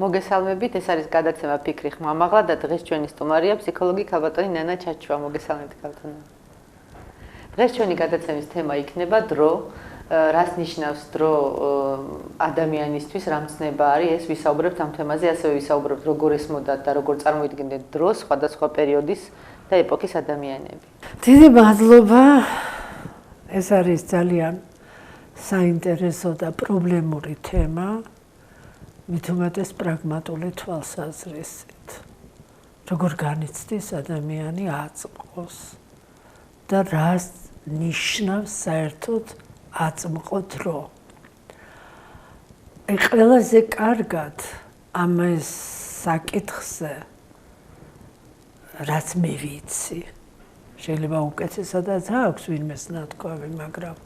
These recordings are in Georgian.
მოგესალმებით, ეს არის გადაცემა ფიქრი ხმამაღლა და დღეს ჩვენი სტუმარია ფსიქოლოგი ქალბატონი ნანა ჩაჩვა. მოგესალმებით ქალბატონო. დღეს ჩვენი გადაცემის თემა იქნება დრო, რას ნიშნავს დრო ადამიანისთვის, რა მცნება არის, ეს ვისაუბრებთ ამ თემაზე, ასევე ვისაუბრებთ როგორ ესმოდათ და როგორ წარმოიდგინეთ დროს სხვადასხვა პერიოდის და ეპოქის ადამიანები. დიდი მადლობა. ეს არის ძალიან საინტერესო და პრობლემური თემა. მით უმეტეს პრაგმატული თვალსაზრისით. როგორ განიცდის ადამიანი აწმყოს და რას ნიშნავს საერთოდ აწმყო დრო. ყველაზე კარგად ამ საკითხზე რაც მე ვიცი, შეიძლება უკეთესადაც აქვს ვინმეს ნათქვამი, მაგრამ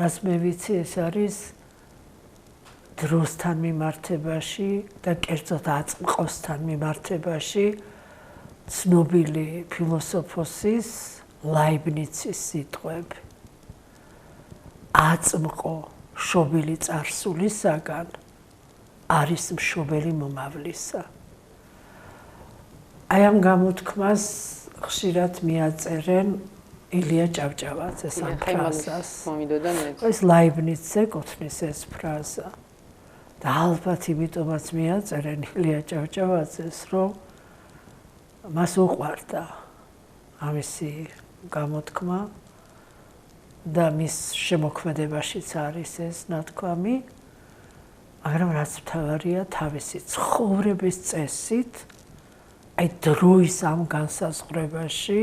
რაც მე ვიცი, ეს არის დროსთან მიმართებაში და კერძოდ აწმყოსთან მიმართებაში ცნობილი ფილოსოფოსის ლაიბნიცის სიტყვები. აწმყო შობილი წარსულისაგან არის მშობელი მომავლისა. აი ამ გამოთქმას ხშირად მიაწერენ ილია ჭავჭავაძეს ამ ფრაზას. ეს ლაიბნიცზე ეკუთვნის ეს ფრაზა. და ალბათ იმიტომაც მიაწერენ ილია ჭავჭავაძეს, რომ მას უყვარდა ამისი გამოთქმა და მის შემოქმედებაშიც არის ეს ნათქვამი, მაგრამ რაც მთავარია, თავისი ცხოვრების წესით, აი დროის ამ განსაზღვრებაში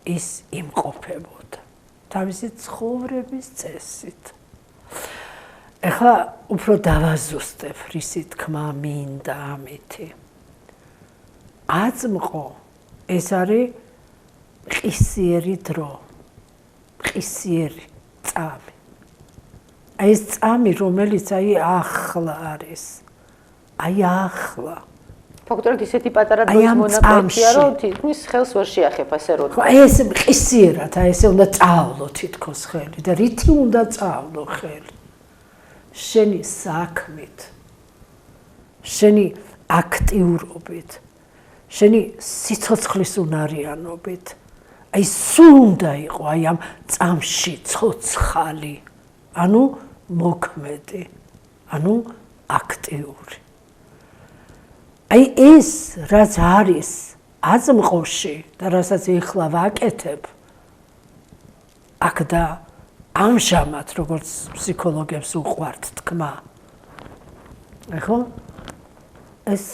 ის იმყოფებოდა. თავისი ცხოვრების წესით. ეხლა უფრო დავაზუსტებ, რისი თქმა მინდა ამითი. აწმყო ეს არის ყისიერი დრო, ყისიერი წამი. აი ეს წამი, რომელიც აი ახლა არის, აი ახლა. ფაქტობრივად ისეთი პატარა დროის მონაკვეთია, რომ თითქმის ხელს ვერ შეახებ ასე რომ. აი ეს ყისიერად, აი ესე უნდა წაავლო თითქოს ხელი და რითი უნდა წაავლო ხელი? შენი საქმით, შენი აქტიურობით, შენი სიცოცხლის უნარიანობით. აი სულ უნდა იყო აი ამ წამში ცოცხალი, ანუ მოქმედი, ანუ აქტიური. აი ეს რაც არის აწმყოში და რასაც ეხლა ვაკეთებ, აქ და ამჟამად როგორც ფსიქოლოგებს უყვართ თქმა. ხო? ეს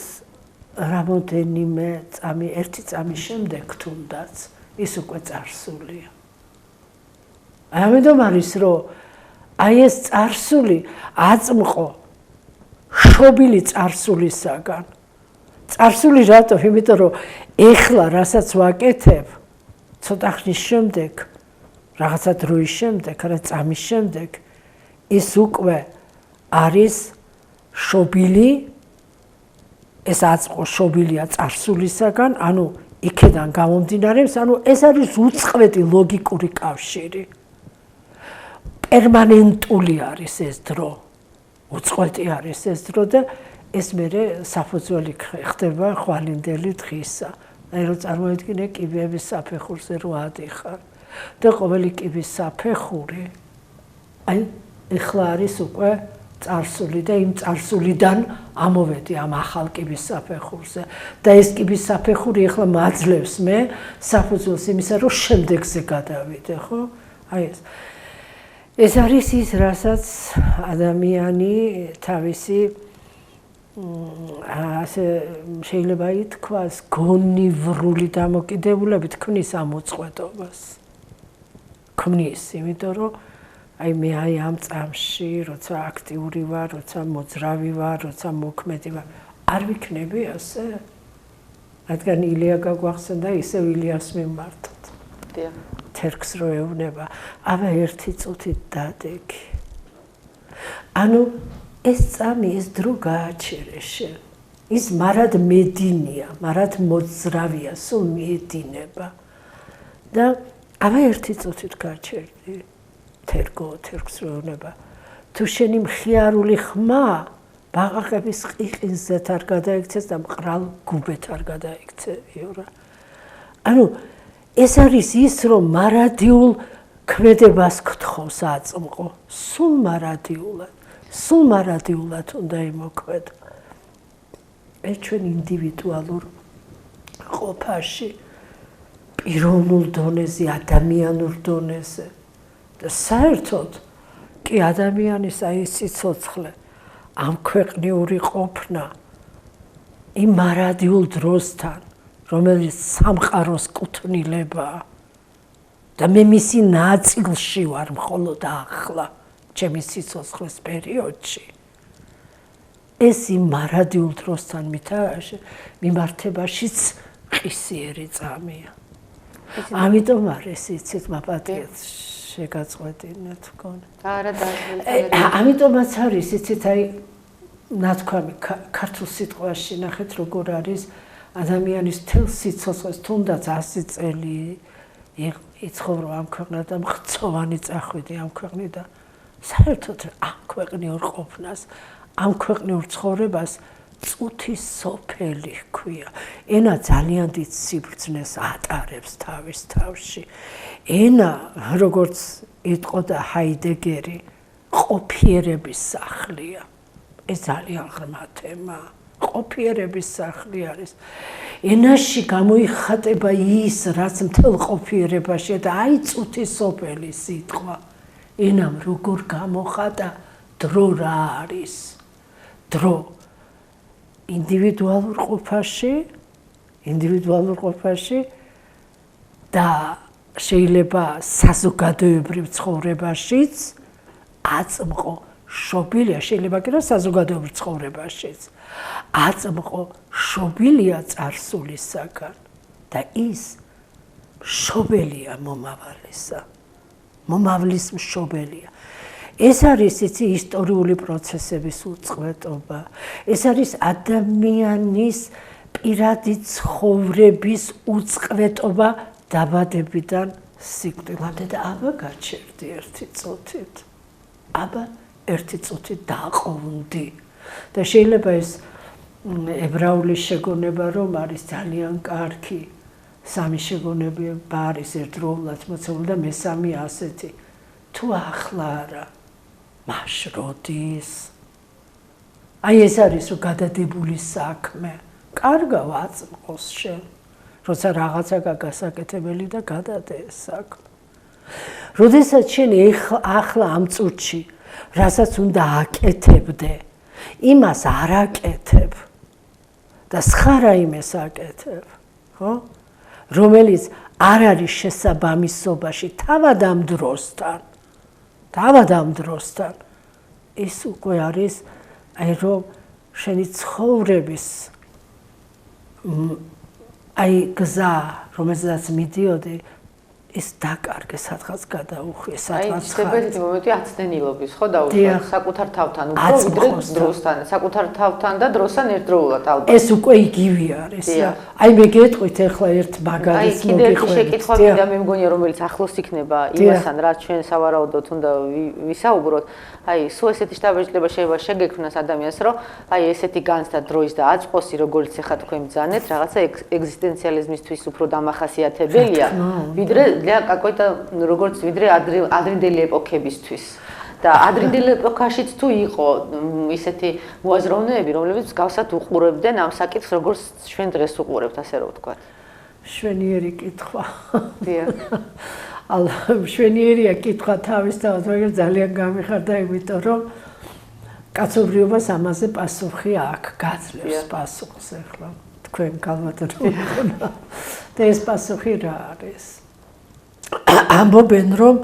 რამოდენიმე წამი, ერთი წამის შემდეგ თუნდაც ის უკვე წარსულია. აი ამიტომ არის, რომ აი ეს წარსული აწმყო შობილი წარსულისაგან. წარსული რატო? იმიტომ რომ ეხლა რასაც ვაკეთებ, ცოტა ხნის შემდეგ, რაღაცა დროის შემდეგ, რა წამის შემდეგ, ის უკვე არის შობილი, ეს აწმყო შობილია წარსულისაგან, ანუ იქედან გამომდინარეობს, ანუ ეს არის უწყვეტი ლოგიკური კავშირი. პერმანენტული არის ეს დრო. უწყვეტი არის ეს დრო და ეს მერე საფუძველი ხდება ხვალინდელი დღისა. აი რომ წარმოიდგინე კიბეების საფეხურზე რო ადიხარ და ყოველი კიბის საფეხური აი ეხლა არის უკვე წარსული და იმ წარსულიდან ამოვედი ამ ახალ კიბის საფეხურზე და ეს კიბის საფეხური ეხლა მაძლევს მე საფუძველს იმისა რომ შემდეგზე გადავიდე, ხო? აი ეს არის ის, რასაც ადამიანი თავისი ასე შეიძლება ითქვას გონივრული დამოკიდებულებით ქმნის ამ უწყვეტობას. ქმნის, იმიტომ რომ აი მე აი ამ წამში, როცა აქტიური ვარ, როცა მოძრავი ვარ, როცა მოქმედი ვარ, არ ვიქნები ასე. რადგან ილია გაგვახსენდა, ისევ ილიას მიმართოთ. დიახ. თერგს რო ეუბნება, აბა ერთი წუთით დადეგი. ანუ ეს წამი, ეს დრო გააჩერე შენ. ის მარად მედინია, მარად მოძრავია, სულ მიედინება. და აბა ერთი წუთით გაჩერდი. თერგს რო ეუბნება. თუ შენი მხიარული ხმა ბაყაყების ყიყინზეც არ გადაიქცეს და მყრალ გუბეთ არ გადაიქცევიო რა. ანუ ეს არის ის რომ მარადიულ ქმედებას გთხოვს აწმყო, სულ მარადიულად უნდა იმოქმედო. ეს ჩვენ ინდივიდუალურ ყოფაში, პიროვნულ დონეზე, ადამიანურ დონეზე და საერთოდ კი ადამიანის აი სიცოცხლე, ამ ქვეყნიური ყოფნა იმ მარადიულ დროსთან, რომელიც სამყაროს კუთვნილებაა და მე მისი ნაწილში ვარ მხოლოდ ახლა, ჩემი სიცოცხლის პერიოდში. ეს იმ მარადიულ დროსთან მიმართებაშიც ყისიერი წამია. ამიტომ არის იცით მაპატიეთ შეგაწყვეტინეთ მგონი. არა ამიტომაც არის იცით აი ნათქვამი ქართულ სიტყვაში ნახეთ როგორ არის ადამიანის მთელ სიცოცხლეს თუნდაც 100 წელი იცხოვრო ამ ქვეყნად და მხცოვანი წახვიდი ამ ქვეყნიდან საერთოდ ამ ქვეყნიურ ყოფნას ამ ქვეყნიურ ცხოვრებას წუთის სოფელი ჰქვია. ენა ძალიან დიდ სიბრძნეს ატარებს თავის თავში. ენა, როგორც იტყოდა ჰაიდეგერი, ყოფიერების სახლია. ეს ძალიან ღრმა თემაა. ყოფიერების სახლი არის. ენაში გამოიხატება ის, რაც მთელ ყოფიერებაშია და აი წუთის სოფელი სიტყვა. ენამ როგორ გამოხატა დრო რა არის? დრო ინდივიდუალურ ყოფაში და შეიძლება საზოგადოებრივ ცხოვრებაშიც აწმყო შობილია, შეიძლება კი რა საზოგადოებრივ ცხოვრებაშიც აწმყო შობილია წარსულისაგან და ის შობელია მომავალისა, მომავლის მშობელია. ეს არის იცი ისტორიული პროცესების უწყვეტობა. ეს არის ადამიანის პირადი ცხოვრების უწყვეტობა დაბადებიდან სიკვდილამდე და აბა გაჩერდი ერთი წუთით. აბა ერთი წუთით დაყოვნდი. და შეიძლება ეს ებრაული შეგონება რომ არის ძალიან კარგი. სამი შეგონება არის ერთდროულად მოცემული და მესამე ასეთი. თუ ახლა არა მაშროდის. აი ეს არის რომ გადადებული საქმე. კარგა ვაწმყოს შენ. როცა რაღაცა გასაკეთებელი და გადადე ეს საქმე. როდესაც შენ ახლა ამ წუთში რასაც უნდა აკეთებდე, იმას არ აკეთებ და სხვა რაიმეს აკეთებ, ხო? რომელიც არ არის შესაბამისობაში თავად ამ დროსთან. ის უკვე არის აი რომ შენი ცხოვრების აი გზა, რომელზეც მიდიოდი, ის დაკარგე, სადღაც გადაუხვიე, სადღაც ხარ. აი, მომენტი აცდენილობის, ხო დაუშვათ საკუთარ თავთან, უფრო ვიდრე დროსთან, საკუთარ თავთან და დროსთან ერთდროულად ალბათ. ეს უკვე იგივე არის. აი მე გეტყვით ახლა ერთ მაგალითს მოგიყვებით. აი, კიდევ შეკითხვა მინდა მე მგონია, რომელიც ახლოს იქნება იმასთან, რაც ჩვენ სავარაუდოდ უნდა ვისაუბროთ. აი, სულ ესეთი შთაბეჭდილება შეიძლება შეგექმნას ადამიანს, რომ აი ესეთი განცდა დროის და აწყვოსი, როგორც ახლა თქვენ ბრძანეთ, რაღაცა ეგზისტენციალიზმისთვის უფრო დამახასიათებელია, ვიდრე ვიდრე ადრინდელი ეპოქებისთვის. და ადრინდელი ეპოქაშიც თუ იყო ისეთი მოაზროვნეები, რომლებიც მსგავსად უყურებდნენ ამ საკითხს, როგორც ჩვენ დღეს უყურებთ, ასე რომ ვთქვათ. შვენიერი კითხვა. დიახ. შვენიერია კითხვა თავისთავად, მაგრამ ძალიან გამიხარდა, იმიტომ რომ კაცობრიობას ამაზე პასუხი აქვს, გაძლევს პასუხს ახლა თქვენ კალვატონმა. და ეს პასუხი რა არის? ამბობენ რომ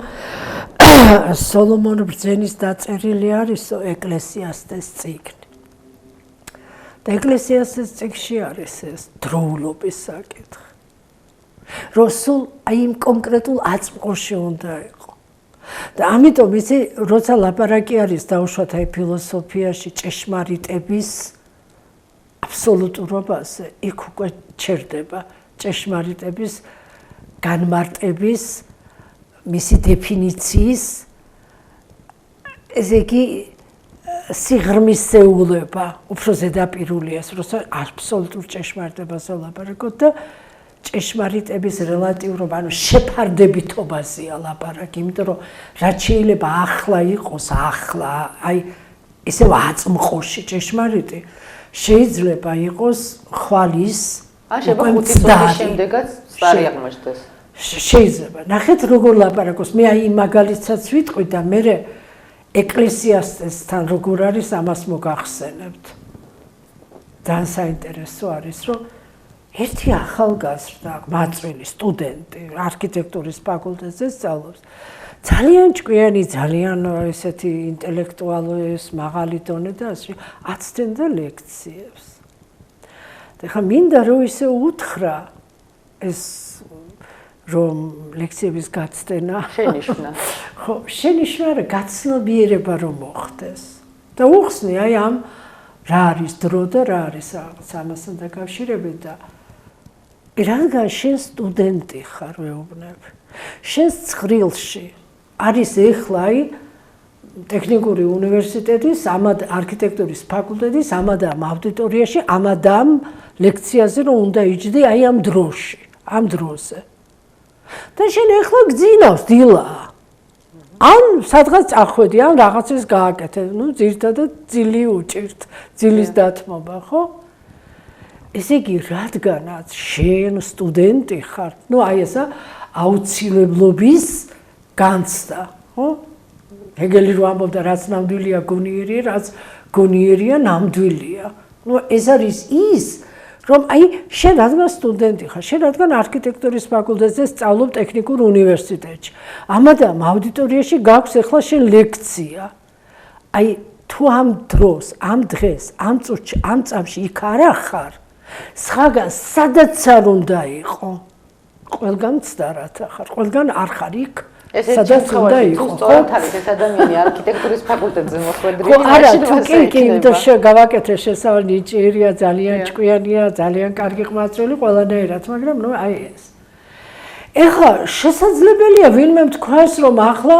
სოლომონ ბრძენის დაწერილი არისო ეკლესიასტეს წიგნი. და ეკლესიასტეს წიგნში არის ეს დროულობის საკითხი. რომ სულ აი იმ კონკრეტულ აწმყოში უნდა იყო. და ამიტომ იცი, როცა ლაპარაკი არის დაუშვათ აი ფილოსოფიაში ჭეშმარიტების აბსოლუტურობაზე, იქ უკვე ჩერდება ჭეშმარიტების განმარტების მისი დეფინიციის, ესე იგი სიღრმისეულება უფრო ზედაპირულია, როცა აბსოლუტურ ჭეშმარიტებას ვლაპარაკობ და ჭეშმარიტების რელატიურობა, ანუ შეფარდებითობაზეა ლაპარაკი, იმიტომ რომ რაც შეიძლება ახლა იყოს, ახლა, აი ისევ აწმყოში ჭეშმარიტი, შეიძლება იყოს ხვალის შეიძლება 5 წუთის შემდეგაც სწარი აღმოჩნდეს. შეიძლება. ნახეთ როგორ ლაპარაკობს. მე აი იმ მაგალითსაც ვიტყვი და მე ეკლესიასთან როგორ არის ამას მოგახსენებთ. ძალიან საინტერესო არის, რომ ერთი ახალგაზრდა, მაწვილი სტუდენტი, არქიტექტურის ფაკულტეტზე სწავლობს. ძალიან ჭკვიანი, ძალიან ესეთი ინტელექტუალის მაღალი დონე და ასე აცდენდა ლექციებს. და ხა მინდა რომ ისე უთხრა ეს რომ ლექციების გაცდენა შენიშვნა. ხო, შენიშვნა რა გაცნობიერება რომ მოხდეს. და უხსნი აი ამ რა არის დრო და რა არის რაღაც ამასთან დაკავშირებით და რადგან შენ სტუდენტი ხარ ვეუბნებ. შენ ცხრილში არის ეხლა აი ტექნიკური უნივერსიტეტის არქიტექტურის ფაკულტეტის ამადამ აუდიტორიაში ამადამ ლექციაზე რომ უნდა იჯდი აი ამ დროში, ამ დროზე. და შენ ეხლა გძინავს დილა. ან სადღაც წახვედი, ან რაღაცას გააკეთე, ну ძირთადად ძილი უჭირთ, ძილის დათმობა, ხო? ესე იგი, რადგანაც შენ სტუდენტი ხარ, ну აი ესა აუცილებლობის განცდა, ხო? ჰეგელი რო ამბობდა, რაც ნამდვილია გონიერია, რაც გონიერია ნამდვილია. ну ეს არის ის რომ აი შენ რადგან სტუდენტი ხარ, შენ რადგან არქიტექტურის ფაკულტეტზე სწავლობ ტექნიკურ უნივერსიტეტში. ამადამ აუდიტორიაში გაქვს ახლა შენ ლექცია. აი თუ ამ დროს, ამ დღეს, ამ წუთში, ამ წამში იქ არ ახარ, სხვაგან სადაც არ უნდა იყო. ყველგან მცდარად ახარ, ყველგან არ ხარ იქ. სადაც უნდა იყო. სწორად არის ეს ადამიანი არქიტექტურის ფაკულტეტზე მოხვედრილი. ხო, არა, თუ კი, იმიტომ გავაკეთე შესავალი ნიჭიერია, ძალიან ჭკვიანია, ძალიან კარგი ყმაწვილი ყველანაირად, მაგრამ ნუ აი ეს. ეხლა შესაძლებელია ვინმე თქვას, რომ ახლა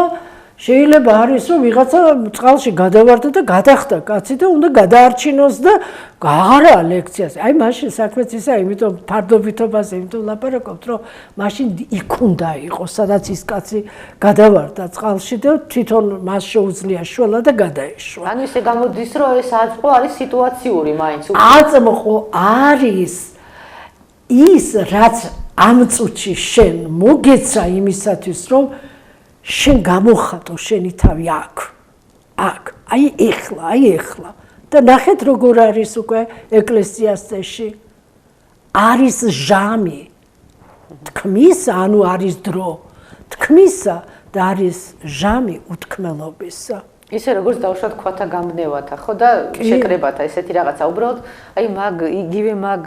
შეიძლება არის რომ ვიღაცა წყალში გადავარდა და გადახდა კაცი და უნდა გადაარჩინოს და აღარა ლექციაზე. აი მაშინ საქმეც ისაა, იმიტომ ფარდობითობაზე, იმიტომ ლაპარაკობთ, რომ მაშინ იქ უნდა იყოს, სადაც ის კაცი გადავარდა წყალში და თვითონ მას შეუძლია შველა და გადაეშვა. ანუ ისე გამოდის, რომ ეს აწმყო არის სიტუაციური მაინც. აწმყო არის ის, რაც ამ წუთში შენ მოგეცა იმისათვის, რომ შენ გამოხატო შენი თავი აქ. აი ეხლა. და ნახეთ როგორ არის უკვე ეკლესიას წეში. არის ჟამი. თქმისა, ანუ არის დრო. თქმისა და არის ჟამი უთქმელობისა. ისე როგორც დავუშვათ ქვათა გამნევათა, ხო და შეკრებათა ესეთი რაღაცა. უბრალოდ აი იგივე მაგ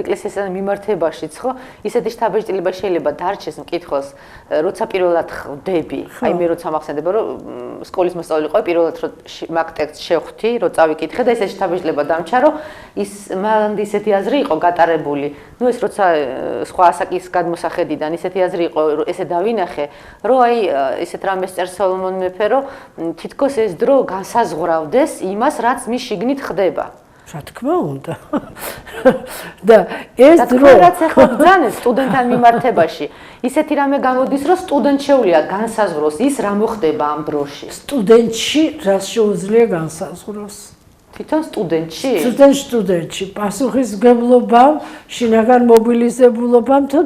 ეკლესიასთან მიმართებაშიც, ხო, ისეთი შთაბეჭდილება შეიძლება დარჩეს მკითხველს, როცა პირველად ხვდები. აი მე როცა მახსენდება, რომ სკოლის მოსწავლე ყავი, პირველად რომ მაგ ტექსტს შევხვდი, რომ წავიკითხე და ესეთი შთაბეჭდილება დამჩა, რომ ის მანამდე ისეთი აზრი იყო გატარებული. ну ეს როცა სხვა ასაკის გადმოსახედიდან ისეთი აზრი იყო, რომ ესე დავინახე, რომ აი ესეთ რამეს წერს სოლომონ მეფე, რომ თითქოს ეს დრო განსაზღვრავდეს იმას, რაც მის შიგნით ხდება. რა თქმა უნდა. და ეს დრო რაც ახლა ბძანეს სტუდენტთან მიმართებაში, ისეთი რამე გამოდის, რომ სტუდენტ შეუძლია განსაზღვროს ის რა მოხდება ამ დროში. სტუდენტში რას შეუძლია განსაზღვროს? თვითონ სტუდენტში? სტუდენტში პასუხისმგებლობამ, შინაგან მობილიზებულობამ თუ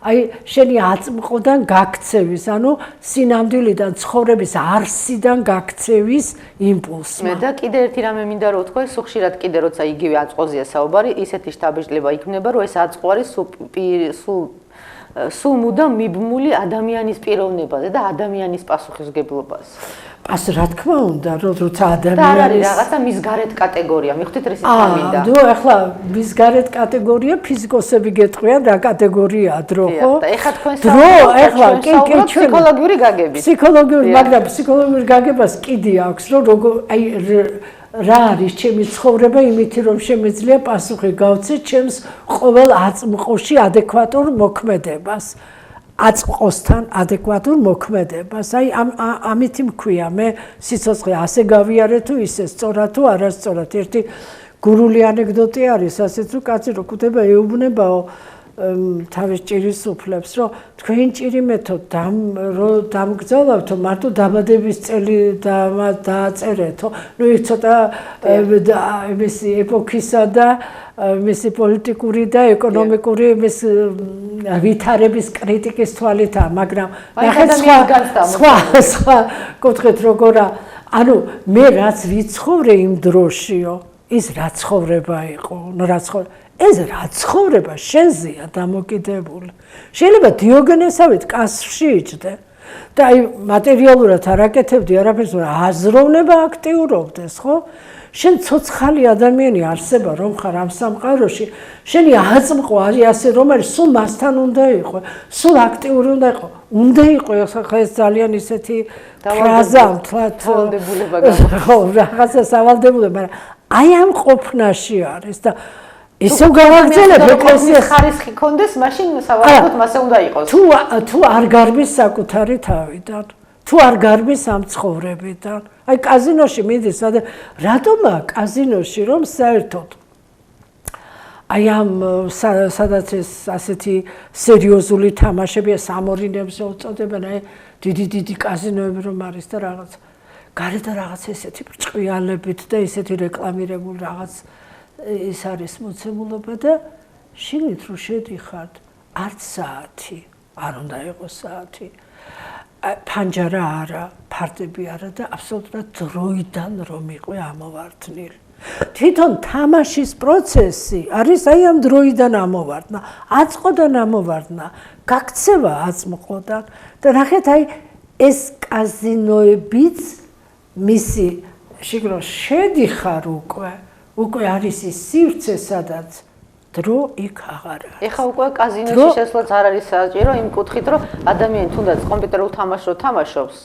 აი შენი აწმყოდან გაქცევის, ანუ სინამდვილიდან ცხოვრების არსიდან გაქცევის იმპულსმა. მე და კიდე ერთი რამე მინდა რომ ვთქვა, ხშირად კიდე როცა იგივე აწმყოზეა საუბარი, ისეთი შთაბეჭდილება იქმნება, რომ ეს აწმყო არის სულ მუდამ მიბმული ადამიანის პიროვნებაზე და ადამიანის პასუხისმგებლობაზე. რა თქმა უნდა, როცა ადამიანის და არ არის რაღაცა მის გარეთ კატეგორია, მიხვდით რა ისე მინდა. დრო ახლა მის გარეთ კატეგორია ფიზიკოსები გეტყვიან რა კატეგორიაა დრო, ხო? და ეხლა თქვენ დრო ახლა კი ფსიქოლოგიური გაგებით. მაგრამ ფსიქოლოგიური გაგებას კიდე აქვს, რომ როგორ აი რა არის ჩემი ცხოვრება იმითი რომ შემეძლია პასუხი გავცე ჩემს ყოველ აწმყოში ადეკვატურ მოქმედებას. აწყოსთან ადეკვატურ მოქმედებას. აი ამით მქვია მე სიცოცხლე ასე გავიარე თუ ისე სწორად თუ არასწორად. ერთი გურული ანეკდოტი არის ასეც რომ კაცი რო კვდება ეუბნებაო თავის ჭირის უფლებს რომ თქვენ ჭირი მეთო რო დამგზავნავთო მარტო დაბადების წელი დააწერეთო. ნუ იქ ცოტა მისი ეპოქისა და მისი პოლიტიკური და ეკონომიკური მის ვითარების კრიტიკის თვალითაა, მაგრამ ნახეთ სხვა კუთხით როგორა ანუ მე რაც ვიცხოვრე იმ დროშიო ის რა ცხოვრება იყო, ეს რა ცხოვრება შენზეა დამოკიდებული. შეიძლება დიოგენესავით კასრში იჯდე და აი მატერიალურად არ აკეთებდი არაფერს, მაგრამ აზროვნება აქტიურობდეს, ხო? შენ ცოცხალი ადამიანი არსება რომ ხარ ამ სამყაროში, შენი აწმყო არის ასე რომ არის სულ მასთან უნდა იყო, სულ აქტიური უნდა იყო. უნდა იყო ეს ძალიან ისეთი ფრაზა თვალდებულება ხო, რაღაცა სავალდებულება, მაგრამ აი ამ ყოფნაში არის და ისევ გავაგრძელებ ეკლესიის ხარისხი კონდეს, მაშინ სავალდებოდ მასე უნდა იყოს. თუ არ გარბის საკუთარი თავიდან, თუ არ გარბის ამ ცხოვრებიდან. აი კაზინოში მიდის, რატომა კაზინოში რომ საერთოდ აი ამ სადაც ეს ასეთი სერიოზული თამაშებია სამორინებს უწოდებენ, აი დიდი კაზინოები რომ არის და რაღაც გარეთ რაღაც ესეთი ბრჭყიალებით და ესეთი რეკლამირებული რაღაც ის არის მოცემულობა და შიგნით რო შედიხართ არც საათი არ უნდა იყოს საათი ფანჯარა არა ფარტები არა და აბსოლუტურად დროიდან რომ იყვე ამოვარდნილი თვითონ თამაშის პროცესი არის აი ამ დროიდან ამოვარდნა აწყოდან ამოვარდნა გაქცევა აწმყოდან და ნახეთ აი ეს კაზინოებიც მისი შიგნით შედიხარ უკვე არის ის სივრცე სადაც დრო იქ აღარ არის. ეხა უკვე კაზინოში შესვლაც არ არის საჭირო იმ კუთხით რომ ადამიანი თუნდაც კომპიუტერულ თამაშს თამაშობს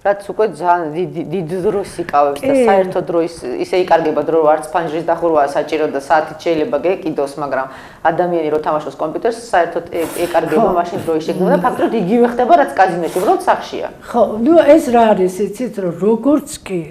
რაც უკვე ძალიან დიდ დროს იკავებს და საერთო დრო ისე იკარგება დრო არც ფანჯრის დახურვაა საჭირო და საათით შეიძლება გეკიდოს მაგრამ ადამიანი რო თამაშობს კომპიუტერს საერთოდ ეკარგება მაშინ დროის შეგრძნება და ფაქტობრივად იგივე ხდება რაც კაზინოში უბრალოდ სახშია. ხო, ნუ ეს რა არის იცით რომ როგორც კი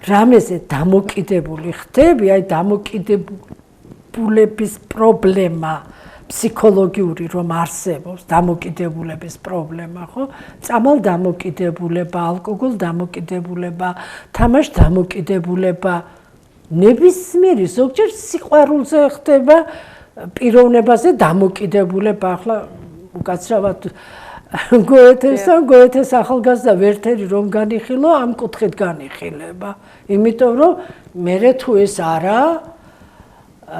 რამეზე დამოკიდებული ხდები, აი დამოკიდებულების პრობლემა ფსიქოლოგიური რომ არსებობს, დამოკიდებულების პრობლემა, ხო? წამალ დამოკიდებულება, ალკოგოლ დამოკიდებულება, თამაშ დამოკიდებულება, ნებისმიერი ზოგჯერ სიყვარულზე ხდება პიროვნებაზე დამოკიდებულება, ახლა უკაცრავად გოეთეს ახალგაზრდა ვერთერი რომ განიხილო, ამ კუთხით განიხილება. იმიტომ რომ მე თუ ეს არა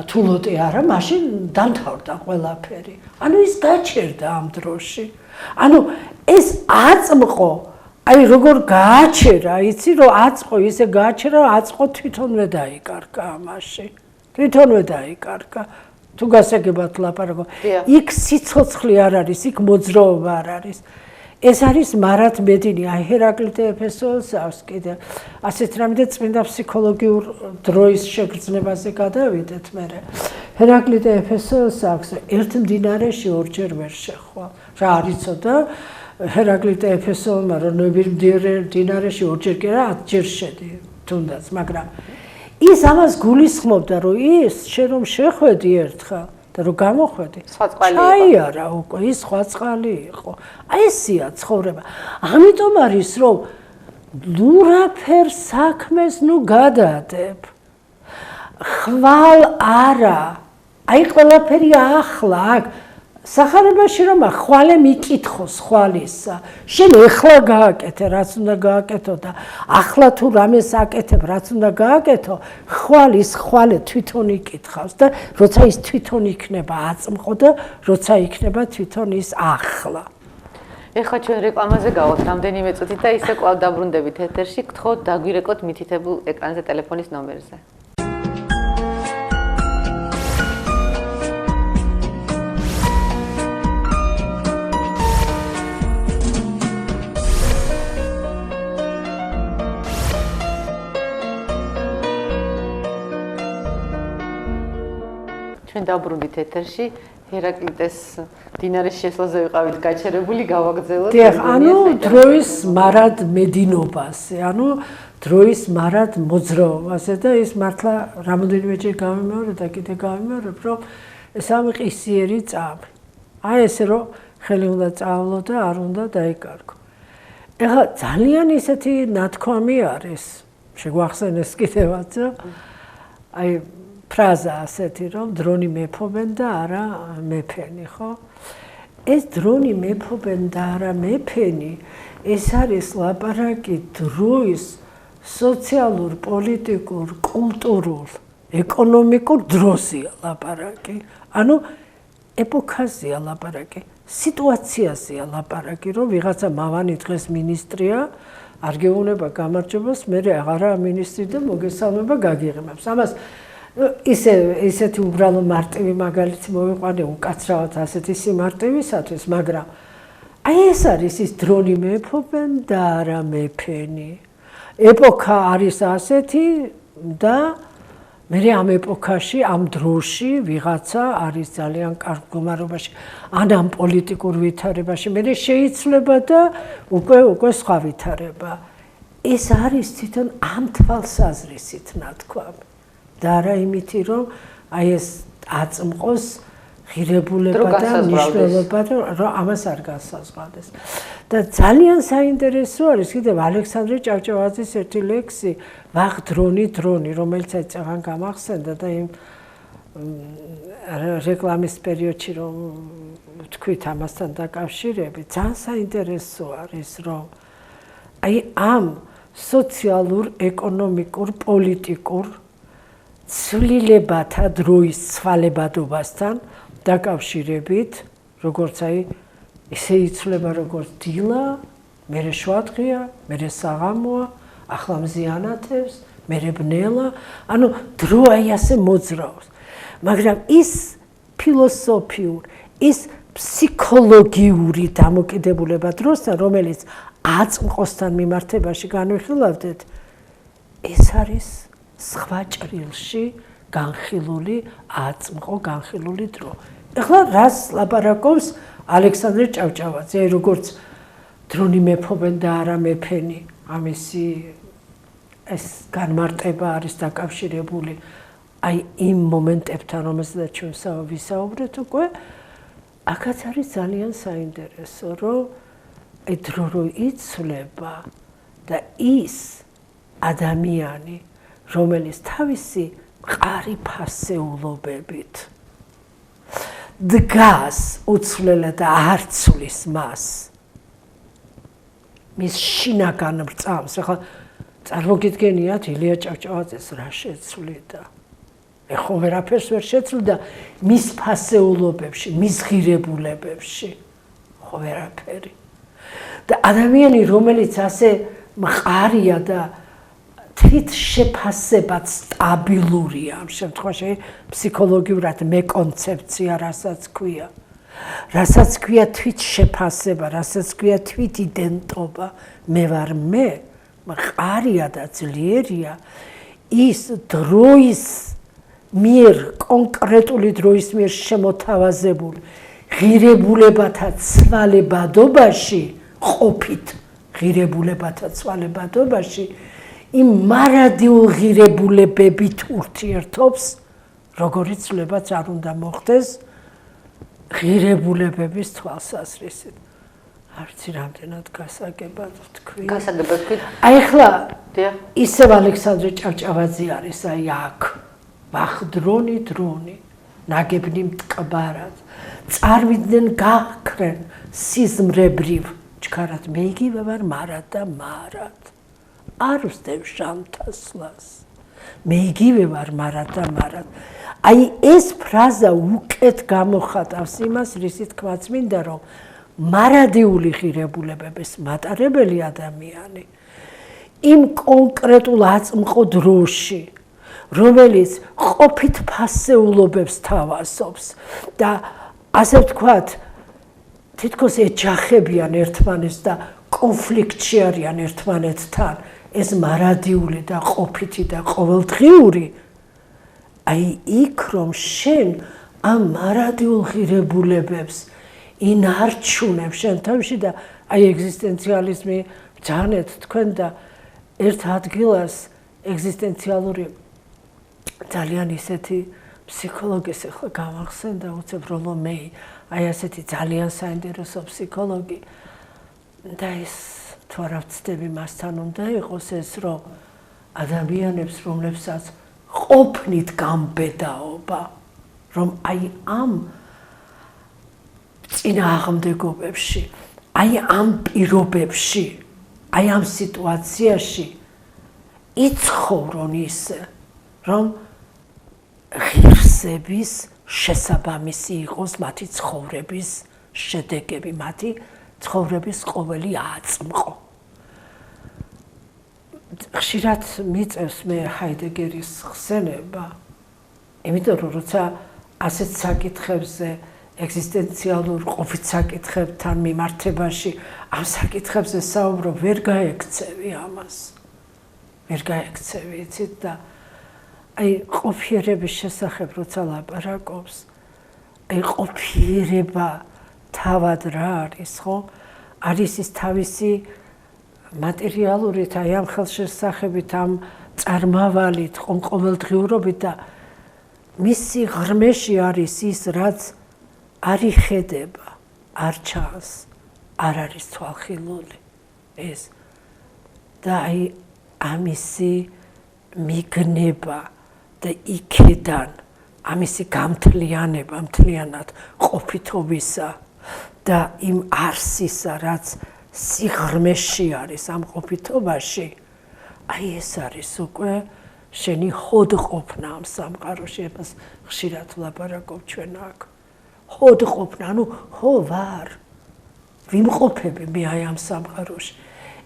თუ ლოტი არა, მაშინ დამთავრდა ყველაფერი. ანუ ის გაჩერდა ამ დროში. ანუ ეს აწმყო, აი როგორ გააჩერა, იცი რომ აწმყო ისე გააჩერა, აწმყო თვითონვე დაიკარგა ამაში. თვითონვე დაიკარგა. თუ გასაგებად ლაპარაკობ. იქ სიცოცხლე არ არის, იქ მოძრაობა არ არის. ეს არის მარათ მედინი, აი ჰერაკლიტე ეფესოელს აქვს კიდე. ასეთ რამე წმინდა ფსიქოლოგიურ დროის შეგრძნებაზე გადავიდეთ მე. ჰერაკლიტე ეფესოელს აქვს ერთ მდინარეში ორჯერ ვერ შეხვა. რა არიცოდა ჰერაკლიტე ეფესოელმა რომ მდინარეში ორჯერ კი არა 10 ჯერ შედი თუნდაც, მაგრამ ის ამას გულისხმობდა რომ ის შენ რომ შეხვედი ერთხელ და რომ გამოხვედი საწყალი არა უკვე ის სხვა წყალი იყო აი ესია ცხოვრება ამიტომ არის რომ ნურაფერ საქმეს ნუ გადადებ ხვალ არა აი ყველაფერი ახლა აქ სახარებაში რომ ხვალე მიკითხოს ხვალისა შენ ეხლა გააკეთე რაც უნდა გააკეთო და ახლა თუ რამეს აკეთებ რაც უნდა გააკეთო ხვალის ხვალე თვითონ იკითხავს და როცა ის თვითონ იქნება აწმყო და როცა იქნება თვითონ ის ახლა ეხლა ჩვენ რეკლამაზე გავთ რამდენიმე წუთით და ისე კვლავ დაბრუნდებით ეთერში გთხოვთ დაგვირეკოთ მითითებულ ეკრანზე ტელეფონის ნომერზე ჩვენ დაბრუნდით ეთერში. ჰერაკლიტეს დინარის შესვლაზე ვიყავით გაჩერებული, გავაგრძელოთ. დიახ, ანუ დროის მარად მედინობაზე, ანუ დროის მარად მოძრაობაზე და ის მართლა რამოდენიმეჯერ გამიმეორე და კიდე გამიმეორებ, რომ ეს ამყისიერი წამი. აი ესე რომ ხელი უნდა წავლო და არ უნდა დაიკარგო. ეხლა ძალიან ისეთი ნათქვამი არის, შეგვახსენეს კიდევაც, აი ფრაზა ასეთი, რომ დრონი მეფობენ და არა მეფენი, ხო? ეს დრონი მეფობენ და არა მეფენი, ეს არის ლაპარაკი დროის სოციალურ, პოლიტიკურ, კულტურულ, ეკონომიკურ დროზია ლაპარაკი. ანუ ეპოქაზია ლაპარაკი, სიტუაციაზეა ლაპარაკი, რომ ვიღაცა მავანი დღეს მინისტრია, არ გეუბნება გამარჯვებას, მე აღარა მინისტრი და მოგესალმება გაგიღიმებს. ამას ისეთი უბრალო მარტივი მაგალითი მოვიყვანე უკაცრავად ასეთი სიმარტივისათვის, მაგრამ აი ეს არის ის დრონი მეფობენ და არა მეფენი. ეპოქა არის ასეთი და მე ამ ეპოქაში, ამ დროში ვიღაცა არის ძალიან კარგ მდგომარეობაში, ან ამ პოლიტიკურ ვითარებაში, მე შეიცვლება და უკვე სხვა ვითარება. ეს არის თვითონ ამ თვალსაზრისით ნათქვამი. და არა იმითი, რომ აი ეს აწმყოს ღირებულება და მნიშვნელობა, რომ ამას არ განსაზღვრდეს. და ძალიან საინტერესო არის კიდევ ალექსანდრე ჭავჭავაძის ერთი ლექსი, ვახ დრონი, რომელიც წეგან გამახსენდა და იმ რეკლამის პერიოდში რომ თქვით ამასთან დაკავშირებით, ძალიან საინტერესო არის, რომ აი ამ სოციალურ, ეკონომიკურ, პოლიტიკურ ცვლილებათა დროის ცვალებადობასთან დაკავშირებით, როგორც აი ისე იცვლება როგორც დილა, მერე შვადღია, მერე საღამოა, ახლა მზიანათებს, მერე ბნელა, ანუ დრო აი ასე მოძრაობს. მაგრამ ის ფილოსოფიურ, ის ფსიქოლოგიური დამოკიდებულება დროსთან, რომელიც აწმყოსთან მიმართებაში განვიხილავდეთ, ეს არის სხვა ჭრილში განხილული აწმყო, განხილული დრო. ეხლა რას ლაპარაკობს ალექსანდრე ჭავჭავაძე, როგორც დრონი მეფობენ და არა მეფენი, ამისი ეს განმარტება არის დაკავშირებული აი იმ მომენტებთან, რომელზეც ჩვენ ვისაუბრეთ უკვე, აქაც არის ძალიან საინტერესო, რომ აი დრო რო იცვლება და ის ადამიანი, რომელიც თავისი მყარი ფასეულობებით დგას უცვლელად და არ ცვლის მას, მის შინაგან ბრწამს. ახლა წარმოგიდგენიათ ილია ჭავჭავაძეს რა შეცვლიდა. ეხლა ვერაფერს ვერ შეცვლიდა მის ფასეულობებში, მის ღირებულებებში. ხო ვერაფერი. და ადამიანი, რომელიც ასე მყარია და თვით შეფასებად სტაბილურია, ამ შემთხვევაში ფსიქოლოგიურად მეკონცეფცია, რასაც ქვია. რასაც ქვია თვით შეფასება, რასაც ქვია თვით იდენტობა, მე ვარ მე, მყარია და ძლიერია, ის დროის მიერ, კონკრეტული დროის მიერ შემოთავაზებულ ღირებულებათა ცვალებადობაში, ყოფით ღირებულებათა ცვალებადობაში, იმ მარადიულ ღირებულებებით ურთიერთობს, როგორიც ცვლებაც არ უნდა მოხდეს ღირებულებების თვალსაზრისით. არ ვიცი რამდენად გასაგებად თქვი. გასაგებად თქვი. აი ახლა ისევ ალექსანდრე ჭავჭავაძე არის აი აქ. ვახ დრონი, ნაგებნი მტკბარად. წარმიდნენ გაქრენ სიზმრებრივ ჩქარად მე იგივე ვარ მარად და მარად. არ ვსდევ შამთასლას. მე იგივე ვარ მარად და მარად. აი ეს ფრაზა უკეთ გამოხატავს იმას, რისით თქმაც მინდა, რომ მარადიული ღირებულებების მატარებელი ადამიანი იმ კონკრეტულ აწმყო დროში, რომელიც ყოფით ფასეულობებს თავაზობს და ასე ვთქვათ, თითქოს ეჯახებიან ერთმანეთს და კონფლიქტში არიან ერთმანეთთან, ეს მარადიული და ყოფითი და ყოველდღიური, აი იქ რომ შენ ამ მარადიულ ღირებულებებს ინარჩუნებ შენ თავში და აი ეგზისტენციალიზმი ჯანეთ თქვენ და ერთ ადგილას ეგზისტენციალური ძალიან ისეთი ფსიქოლოგის ახლა გამახსენდა უცებ როლო მეი აი ასეთი ძალიან საინტერესო ფსიქოლოგი და ეს თუ არა ვცდები მასთან უნდა იყოს ეს რომ ადამიანებს რომლებსაც ყოფნით გამბედაობა რომ აი ამ წინააღმდეგობებში აი ამ პირობებში აი ამ სიტუაციაში იცხოვრონ ისე რომ ღირსების შესაბამისი იყოს მათი ცხოვრების შედეგები მათი ცხოვრების ყოველი აწმყო ხშირად მიწევს მე ჰაიდეგერის ხსენება იმიტომ რომ როცა ასეთ საკითხებზე ეგზისტენციალურ ყოფით საკითხებთან მიმართებაში ამ საკითხებზე საუბრობ ვერ გაექცევი ამას ვერ გაექცევი იცით და აი ყოფიერების შესახებ როცა ლაპარაკობს აი ყოფიერება თავად რა არის ხო არის ის თავისი მატერიალურით აი ამ ხელშესახებით ამ წარმავალით ყოველდღიურობით და მისი ღრმეში არის ის რაც არ იხედება არ ჩანს არ არის თვალხილული ეს და აი ამისი მიგნება და იქედან ამისი გამთლიანება მთლიანად ყოფითობისა და იმ არსისა რაც სიღრმეში არის ამ ყოფითობაში აი ეს არის უკვე შენი ჰოდყოფნა ამ სამყაროში ებას ხშირად ვლაპარაკობ ჩვენ აქ ჰოდყოფნა ანუ ხო ვარ ვიმყოფები მე აი ამ სამყაროში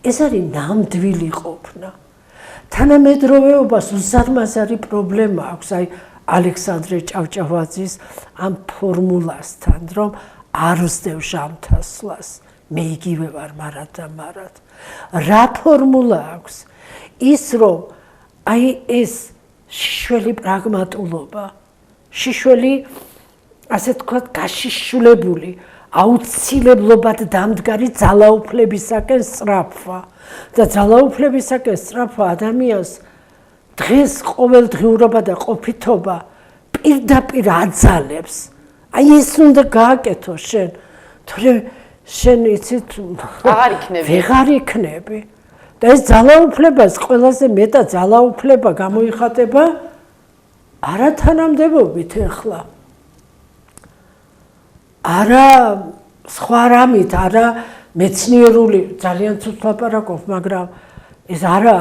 ეს არის ნამდვილი ყოფნა თანამედროვეობას უზარმაზარი პრობლემა აქვს აი ალექსანდრე ჭავჭავაძის ამ ფორმულასთან რომ არ ვსდევ ჟამთასლას მე იგივე ვარ მარად და მარად რა ფორმულა აქვს ის რომ აი ეს შიშველი პრაგმატულობა შიშველი ასე თქვათ გაშიშვლებული აუცილებლობად დამდგარი ძალაუფლებისაკენ სწრაფვა და ძალაუფლებისაკენ სწრაფვა ადამიანს დღეს ყოველდღიურობა და ყოფითობა პირდაპირ აძალებს აი ეს უნდა გააკეთო შენ თორემ შენ იცით ვეღარ იქნები და ეს ძალაუფლებას ყველაზე მეტად ძალაუფლება გამოიხატება არათანამდებობით ახლა არა სხვა რამით არა მეცნიერული ძალიან ცუდ ლაპარაკობ მაგრამ ეს არა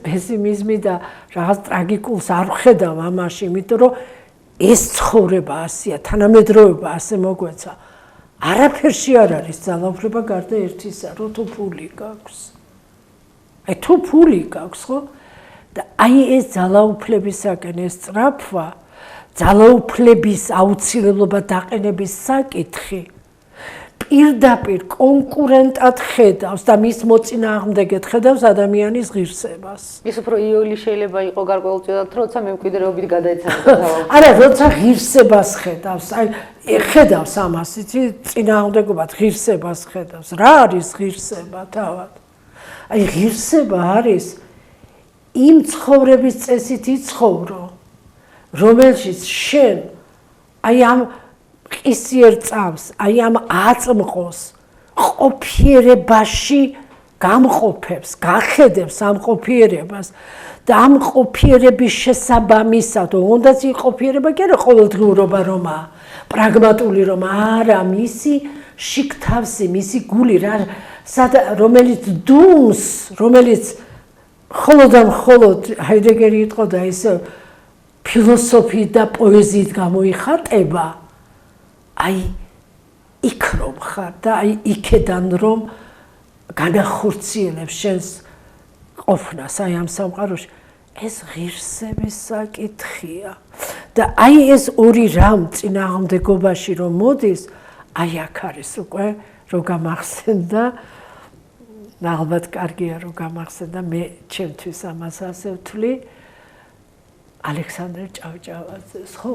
პესიმიზმი და რაღაც ტრაგიკულს არ ვხედავ ამაში იმიტომ რომ ეს ცხოვრება ასეა თანამედროვეობა ასე მოგვეცა არაფერში არ არის ძალაუფლება გარდა ერთისა რომ თუ ფული გაქვს აი თუ ფული გაქვს ხო და აი ეს ძალაუფლებისაკენ ეს სწრაფვა ძალაუფლების აუცილებლობა დაყენების საკითხი პირდაპირ კონკურენტად ხედავს და მის მოწინააღმდეგედ ხედავს ადამიანის ღირსებას. ის უფრო იოლი შეიძლება იყოს გარკვეულწილად, როცა მემკვიდრეობით გადაეცემა. არა, როცა ღირსებას ხედავს, აი ხედავს ამას, იცი, წინააღმდეგობად ღირსებას ხედავს. რა არის ღირსება თავად? აი ღირსება არის იმ ცხოვრების წესით იცხოვრო, რომელშიც შენ აი ამ ყისიერ წამს, აი ამ აწმყოს ყოფიერებაში გამყოფებს, გახედებს ამ ყოფიერებას და ამ ყოფიერების შესაბამისად, თუნდაც ის ყოფიერება კი არა ყოველდღიურობა რომა, პრაგმატული რომ არა, მისი შიგთავსი, მისი გული რა, რომელიც დუმს, რომელიც მხოლოდ ჰაიდეგერი იტყოდა ესე ფილოსოფიით და პოეზიით გამოიხატება აი იქ რომ ხარ და აი იქედან რომ განახორციელებს შენს ყოფნას აი ამ სამყაროში ეს ღირსების საკითხია და აი ეს ორი რამ წინააღმდეგობაში რომ მოდის აი აქ არის უკვე რომ გამახსენდა ალბათ კარგია რომ გამახსენდა მე ჩემთვის ამას ასე ვთვლი ალექსანდრე ჭავჭავაძეს ხო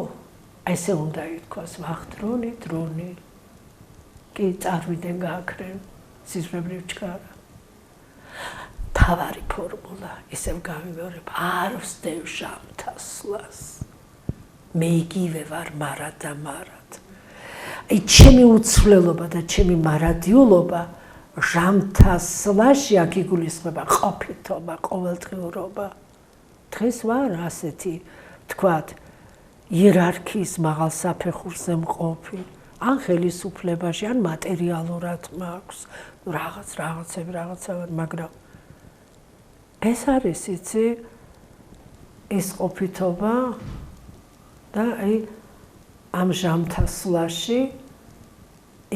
აი ესე უნდა ითქვას ვახდრონი დრონი კი წარმიდან გააქრენ სიზმრებრივ ჩქარა თავარი ფორმულა ისევ გავიმეორებ არ ვსდევ ჟამთასლას მე იგივე ვარ მარად და მარად აი ჩემი უცვლელობა და ჩემი მარადიულობა ჟამთასლაში აქ იგულისხმება ყოფითობა ყოველდღიურობა დღეს ვარ ასეთი თქვათ იერარქიის მაღალ საფეხურზე მყოფი ან ხელისუფლებაში ან მატერიალურად მაქვს რაღაცები მაგრამ ეს არის იცი ეს ყოფითობა და აი ამ ჟამთასლაში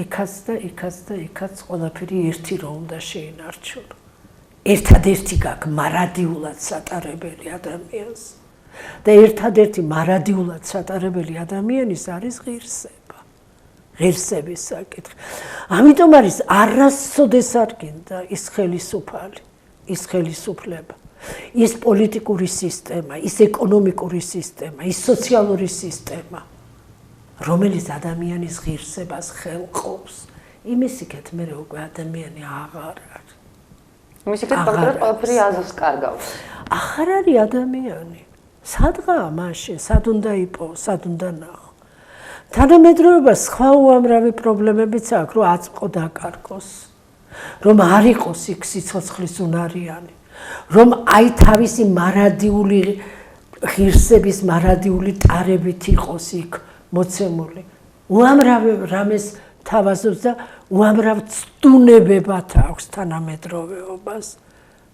იქაც ყველაფერი ერთი რო უნდა შეინარჩუნო ერთადერთი გაქვს მარადიულად სატარებელი ადამიანს და ერთადერთი მარადიულად სატარებელი ადამიანის არის ღირსება ღირსების საკითხი ამიტომ არის არასოდეს არ გინდა ის ხელისუფალი ის ხელისუფლება ის პოლიტიკური სისტემა ის ეკონომიკური სისტემა ის სოციალური სისტემა რომელიც ადამიანის ღირსებას ხელყოფს იმის იქეთ მე უკვე ადამიანი აღარ არის იმის იქეთ ფაქტორად ყველაფერი აზრს კარგავს აღარ არის ადამიანი სადღაა მაშინ სად უნდა იპოვო სად უნდა ნახო თანამედროვეობა სხვა უამრავი პრობლემებიც აქვს რომ აწყო დაკარგოს რომ არ იყოს იქ სიცოცხლის უნარიანი რომ აი თავისი მარადიული ღირსების მარადიული ტარებით იყოს იქ მოცემული უამრავ რამეს თავაზობს და უამრავ ცდუნებებად აქვს თანამედროვეობას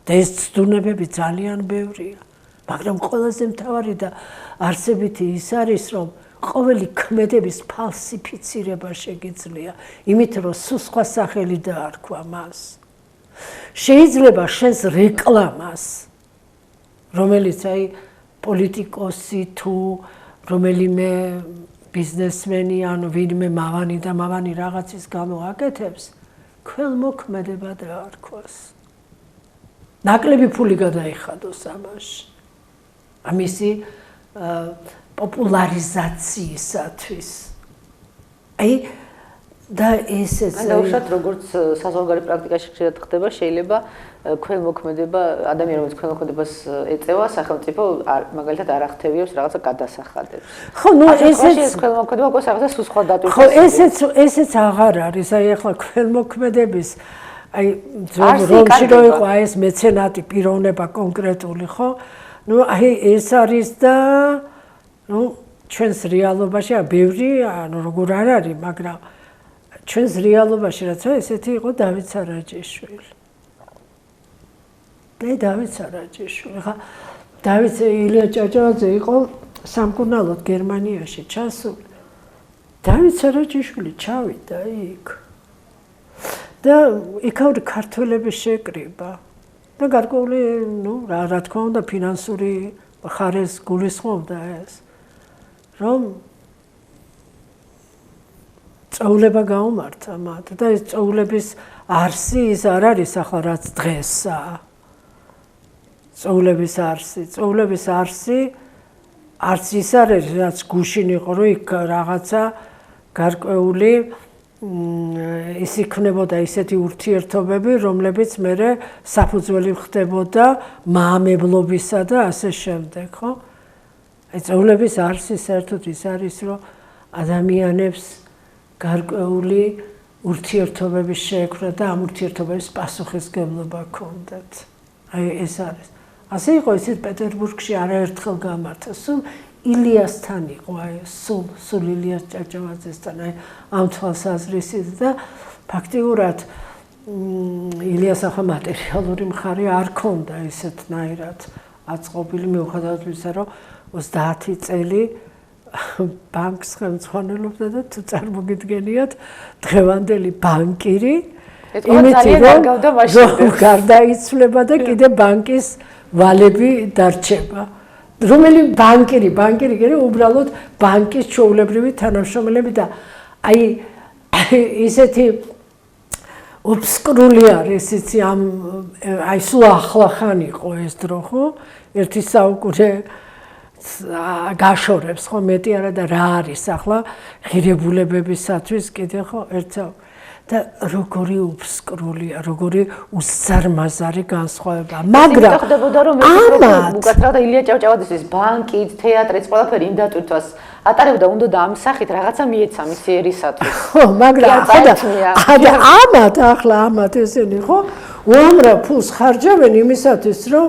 და ეს ცდუნებები ძალიან ბევრია მაგრამ ყველაზე მთავარი და არსებითი ის არის რომ ყოველი ქმედების ფალსიფიცირება შეგიძლია იმით რომ სულ სხვა სახელი დაარქვა მას შეიძლება შენს რეკლამას რომელიც აი პოლიტიკოსი თუ რომელიმე ბიზნესმენი ან ვინმე მავანი რაღაცის გამო აკეთებს ქველმოქმედება დაარქვას ნაკლები ფული გადაიხადოს ამაში ამისი პოპულარიზაციისათვის აი და ესეც დაუშვათ როგორც საზღვარგარეთ პრაქტიკაში ხშირად ხდება შეიძლება ქველმოქმედება ადამიანი რომელიც ქველმოქმედებას ეწევა სახელმწიფო მაგალითად არ ახთევიებს რაღაცა გადასახადებს ხო ნუ ესეც ქველმოქმედება უკვე რაღაცა სულ სხვა დატვირთვას ხო ესეც აღარ არის აი ახლა ქველმოქმედების აი რომში რო იყო აი ეს მეცენატი პიროვნება კონკრეტული ხო ნუ აი ეს არის და ნუ ჩვენს რეალობაში ბევრი ანუ როგორ არ არის მაგრამ ჩვენს რეალობაში რაც ესეთი იყო დავით სარაჯიშვილი დავით სარაჯიშვილი ხა დავით ილია ჭავჭავაძე იყო სამკურნალოდ გერმანიაში ჩასული დავით სარაჯიშვილი ჩავიდა იქ და იქაური ქართველების შეკრიბა და გარკვეული ნუ რა თქმა უნდა ფინანსური ხარეს გულისხმობდა ეს რომ წოულება გაუმართა მათ და ეს წოულების არსი ის არ არის ახლა რაც დღესაა წოულების არსი არც ის არის რაც გუშინ იყო რომ იქ რაღაცა გარკვეული ის იქნებოდა ისეთი ურთიერთობები რომლებიც მერე საფუძველი ხდებოდა მაამებლობისა და ასე შემდეგ ხო აი წოულების არსი საერთოდ ის არის რომ ადამიანებს გარკვეული ურთიერთობების შეექმნა და ამ ურთიერთობების პასუხისგებლობა ჰქონდათ. აი ეს არის. ასე იყო ისიც პეტერბურგში არაერთხელ გამართა. სულ ილიასთან იყო, აი სულ ილიას ჭავჭავაძესთან, აი ამ თვალსაზრისით და ფაქტიურად ილიას ახლა მატერიალური მხარე არ ქონდა ისეთნაირად აწყობილი მიუხედავად იმისა, რომ 30 წელი ბანკს ხელმძღვანელობდა და თუ წარმოგიდგენიათ დღევანდელი ბანკირი იმით რომ გარდაიცვლება და კიდე ბანკის ვალები დარჩება. რომელი ბანკირი კი უბრალოდ ბანკის ჩვეულებრივი თანამშრომლები და აი ისეთი ობსკრული არის იცი ამ აი სულ ახლახან იყო ეს დრო ხო? ერთი საუკუნე გაშორებს ხო მეტი არა და რა არის ახლა ღირებულებებისათვის კიდე ხო ერთსა და როგორი უფსკრულია, როგორი უზარმაზარი განსხვავება. მაგრამ ხდებოდა რომ უკაცრავდა ილია ჭავჭავაძის ბანკით, თეატრიც, ყველაფერი იმ დატვირთვას ატარებდა, უნდა და ამ სახით რაღაცა მიეცა მისი ერისათვის. ხო, მაგრამ ახლა ესენი ხო უამრავ ფულს ხარჯავენ იმისათვის, რომ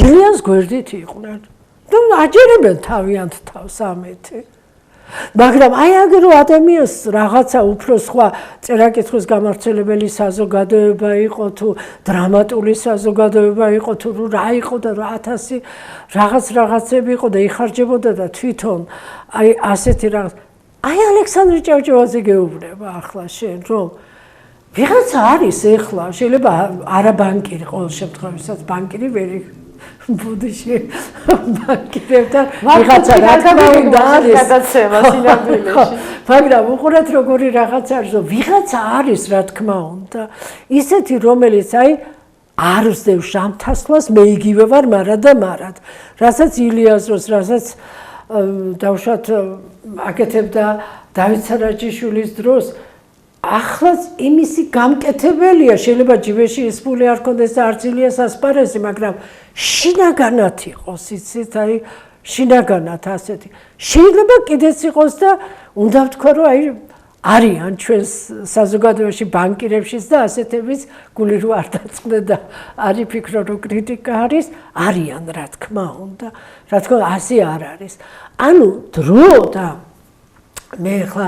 ილიას გვერდით იყვნენ. და აჯერებენ თავიანთ თავს ამეთი. მაგრამ აი აგერ რომ ადამიანს რაღაცა უფრო სხვა წერა-კითხვის გამავრცელებელი საზოგადოება იყო თუ დრამატული საზოგადოება იყო თუ რა იყო და 1000 რაღაცები იყო და იხარჯებოდა და თვითონ აი ასეთი რაღაც აი ალექსანდრე ჭავჭავაძე გეუბნება ახლა შენ რომ ვიღაცა არის ახლა შეიძლება არა ბანკირი ყოველ შემთხვევაში ბანკირი ვერ ბუდიში ბანკირებთან ვიღაცა რა თქმა უნდა არის გადაცემა სინამდვილეში მაგრამ უყურეთ როგორი რაღაც არის რომ ვიღაცა არის რა თქმა უნდა ისეთი რომელიც აი არ ვსდევს შამთასლას მე იგივე ვარ მარად რასაც ილიას დროს რასაც დავუშვათ აკეთებდა დავით სარაჯიშვილის დროს ახლაც იმისი გამკეთებელია შეიძლება ჯიბეში ის ფული არ ქონდეს და არც ილიას ასპარეზი მაგრამ შინაგანად იყოს იცით აი შინაგანად ასეთი შეიძლება კიდეც იყოს და უნდა ვთქვა რომ აი არიან ჩვენს საზოგადოებაში ბანკირებშიც და ასეთების გული რო არ დაწყდა და არის ფიქრო რომ კრიტიკა არის არიან რა თქმა უნდა რა თქმა უნდა ასე არ არის ანუ დრო და მე ხა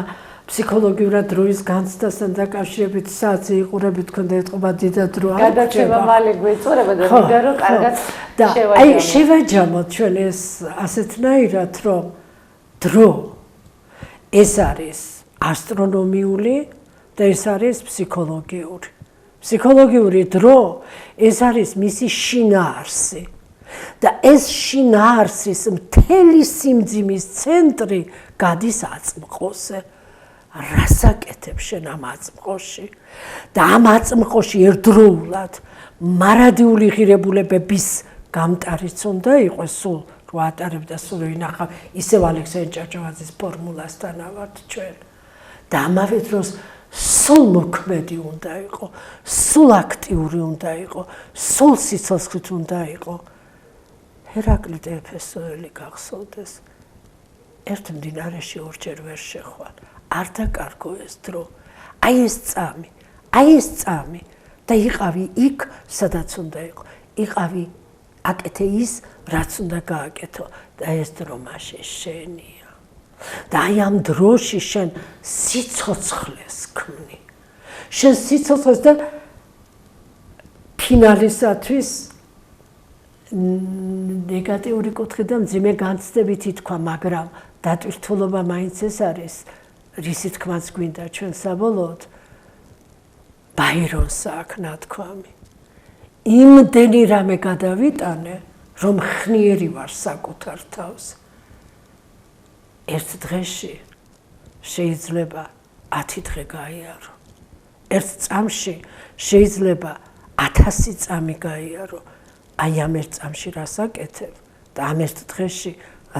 ფსიქოლოგიურად დროის განცდასთან დაკავშირებით საათზე იყურებით თქვენ ეთყობა დიდად დრო არ გადაჭრება მალე გვეწურება და მინდა რომ კარგად შევაჯამოთ. აი შევაჯამოთ ჩვენ ეს ასეთნაირად რომ დრო ეს არის ასტრონომიული და ეს არის ფსიქოლოგიური. ფსიქოლოგიური დრო ეს არის მისი შინაარსი. და ეს შინაარსის მთელი სიმძიმის ცენტრი გადის აწმყოზე. რას აკეთებ შენ ამ აწმყოში და ამ აწმყოში ერთდროულად მარადიული ღირებულებების გამტარიც უნდა იყოს სულ რო ატარებდა სულ ვინახავ ისევ ალექსანდრე ჭავჭავაძის ფორმულასთან ავართ ჩვენ და ამავე დროს სულ მოქმედი უნდა იყო სულ აქტიური უნდა იყო სულ სიცოცხლით უნდა იყო ჰერაკლიტე ეფესოელი გახსოვდეს ერთ მდინარეში ორჯერ ვერ შეხვარ არ დაკარგო ეს დრო აი ეს წამი და იყავი იქ სადაც უნდა იყო იყავი აკეთე ის რაც უნდა გააკეთო და ეს დრო მაშინ შენია და აი ამ დროში შენ სიცოცხლეს ქმნი შენ სიცოცხლეს და ფინალისათვის ნეგატიური კუთხიდან მძიმე განცდებით ითქვა მაგრამ დატვირთულობა მაინც ეს არის რისი თქმაც გვინდა ჩვენ საბოლოოდ ბაირონს აქვს ნათქვამი იმდენი რამე გადავიტანე რომ ხნიერი ვარ საკუთარ თავს ერთ დღეში შეიძლება 10 დღე გაიარო ერთ წამში შეიძლება 1000 წამი გაიარო აი ამ ერთ წამში რას აკეთებ და ამ ერთ დღეში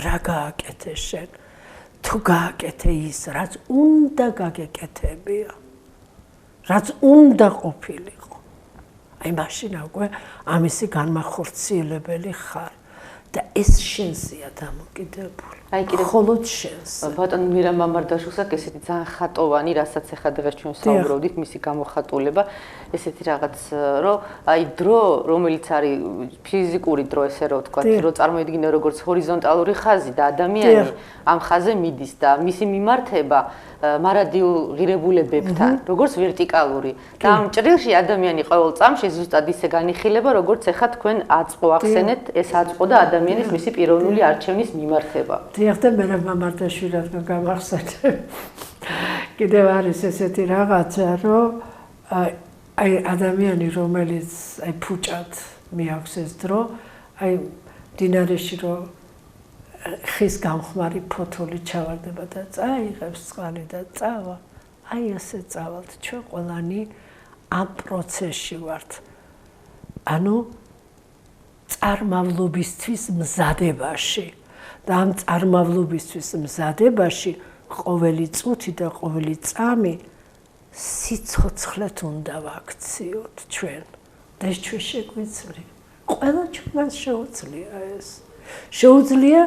რა გააკეთე შენ თუ გააკეთე ის რაც უნდა გაგეკეთებია რაც უნდა ყოფილიყო აი მაშინ უკვე ამისი განმახორციელებელი ხარ და ეს შენზეა დამოკიდებული აი კიდე მხოლოდ შენს ბატონ მირამ მამარდაშვილსაც ესეთი ძალიან ხატოვანი რასაც ახლა დღეს ჩვენ საუბრობდით მისი გამოხატულება ესეთი რაღაც რომ აი დრო რომელიც არის ფიზიკური დრო ესე რომ ვთქვა რომ წარმოიდგინე როგორც ჰორიზონტალური ხაზი და ადამიანი ამ ხაზზე მიდის და მისი მიმართება მარადიულ ღირებულებებთან როგორც ვერტიკალური და ამ ჭრილში ადამიანი ყოველ წამში ზუსტად ისე განიხილება როგორც ახლა თქვენ აწყო ახსენეთ ეს აწყო და ადამიანის მისი პიროვნული არჩევნის მიმართება დიახ და მე მამარდაშვილად გამახსენე კიდევ არის ესეთი რაღაცა რომ აი ადამიანი რომელიც აი ფუჭად მიაქვს ეს დრო აი დინარეში რომ ხის გამხმარი ფოთოლი ჩავარდება და წაიღებს წყალი და წავა აი ასე წავალთ ჩვენ ყველანი ამ პროცესში ვართ ანუ წარმავლობისთვის მზადებაში და ამ წარმავლობისთვის მზადებაში ყოველი წუთი და ყოველი წამი სიცოცხლეთ უნდა ვაქციოთ ჩვენ და ეს ჩვენ შეგვიძლია ყველა ჩვენს შეუძლია ეს შეუძლია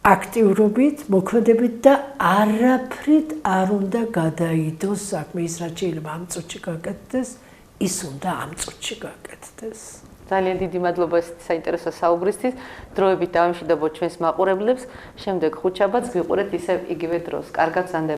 აქტიურობით მოქმედებით და არაფრით არ უნდა გადაიდოს საქმე ის რაც შეიძლება ამ წუთში გაკეთდეს ის უნდა ამ წუთში გაკეთდეს ძალიან დიდი მადლობა საინტერესო საუბრისთვის. დროებით დავამშვიდობოთ ჩვენს მაყურებლებს. შემდეგ ხუთშაბათს გვიყურეთ ისევ იგივე დროს. კარგად გრძანდებოდეთ.